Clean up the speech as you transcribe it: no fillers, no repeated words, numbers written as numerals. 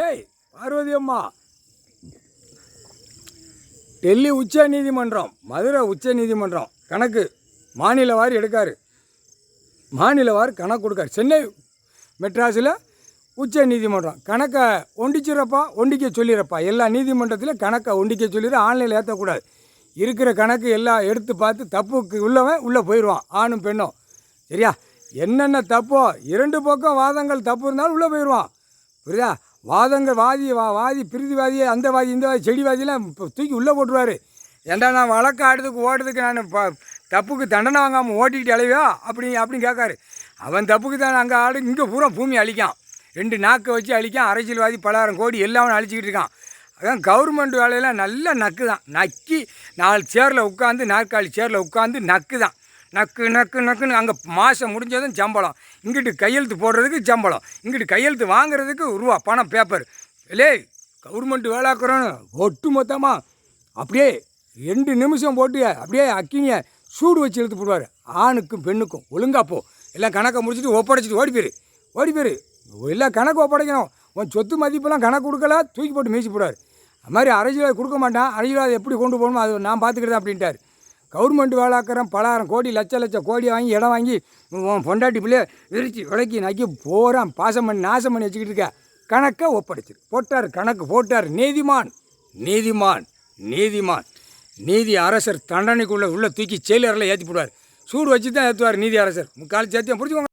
டேய் பார்வதி அம்மா, டெல்லி உச்ச நீதிமன்றம், மதுரை உச்ச நீதிமன்றம் கணக்கு மாநில வாரி எடுக்காரு, மாநில வாரி கணக்கு கொடுக்காரு. சென்னை மெட்ராஸில் உச்ச நீதிமன்றம் கணக்கை ஒண்டிக்க சொல்லிடுறப்பா. எல்லா நீதிமன்றத்திலும் கணக்கை ஒண்டிக்க சொல்லிடு, ஆன்லைனில் ஏற்றக்கூடாது. இருக்கிற கணக்கு எல்லாம் எடுத்து பார்த்து தப்புக்கு உள்ளே போயிடுவான், ஆணும் பெண்ணும். சரியா? என்னென்ன தப்போ இரண்டு பக்கம் வாதங்கள் தப்பு இருந்தாலும் உள்ளே போயிடுவான். புரியுதா? வாதங்கள் வாதி பிரதிவாதி, அந்த வாதி இந்த வாதி செடிவாதியெல்லாம் தூக்கி உள்ளே போட்டுருவார். ஏண்டா நான் வழக்கு ஓடுறதுக்கு நான் தப்புக்கு தண்டனை வாங்காமல் ஓட்டிக்கிட்டு அலைவா அப்படின்னு கேட்காரு. அவன் தப்புக்கு தான் அங்கே இங்கே பூரா பூமி அழிக்கான், 2 நாக்கை வச்சு அழிக்கான். அரசியல்வாதி 10,000 கோடி எல்லாம் அழிச்சிக்கிட்டு இருக்கான். அதான் கவர்மெண்ட் வேலையெல்லாம் நல்ல நக்கு தான். நக்கி 4 சேரில் உட்காந்து, நாற்காலி சேரில் உட்காந்து நக்கு தான். நக்குன்னு அங்கே மாதம் முடிஞ்சதும் சம்பளம், இங்கிட்டு கையெழுத்து போடுறதுக்கு சம்பளம், இங்கிட்டு கையெழுத்து வாங்குறதுக்கு ரூபா பணம் பேப்பர். இல்லே கவர்மெண்ட் வேலைக்குறோன்னு ஒட்டு மொத்தமாக அப்படியே 2 நிமிஷம் போட்டு அப்படியே அக்கிங்க சூடு வச்சு இழுத்து போடுவார். ஆணுக்கும் பெண்ணுக்கும் ஒழுங்கா போ, எல்லாம் கணக்கை முடிச்சுட்டு ஒப்படைச்சிட்டு ஓடி போயிரு. எல்லாம் கணக்கு ஒப்படைக்கணும். உன் சொத்து மதிப்பெல்லாம் கணக்கு கொடுக்கல, தூக்கி போட்டு மீசி போடுவார். அது மாதிரி அரசியல்வாதி கொடுக்க மாட்டான். அரசியல்வாதி எப்படி கொண்டு போகணுமோ அது நான் பார்த்துக்கிட்டேன் அப்படின்ட்டார். கவர்மெண்ட் வேலைக்கிறேன், 10,000 கோடி லட்ச கோடியை வாங்கி இடம் வாங்கி உன் பொண்டாட்டி பிள்ளைய விரிச்சு விளக்கி நக்கி போகிறான், பாசம் பண்ணி நாசம் பண்ணி வச்சுக்கிட்டு இருக்க. கணக்கை ஒப்படைச்சிரு போட்டார், கணக்கு போட்டார். நீதிமான் நீதி அரசர் தண்டனைக்குள்ளே தூக்கி செயலரில் ஏற்றி போடுவார். சூடு வச்சு தான் ஏற்றுவார் நீதி அரசர். முக்கால் சேர்த்தியம் பிடிச்சிக்கோங்க.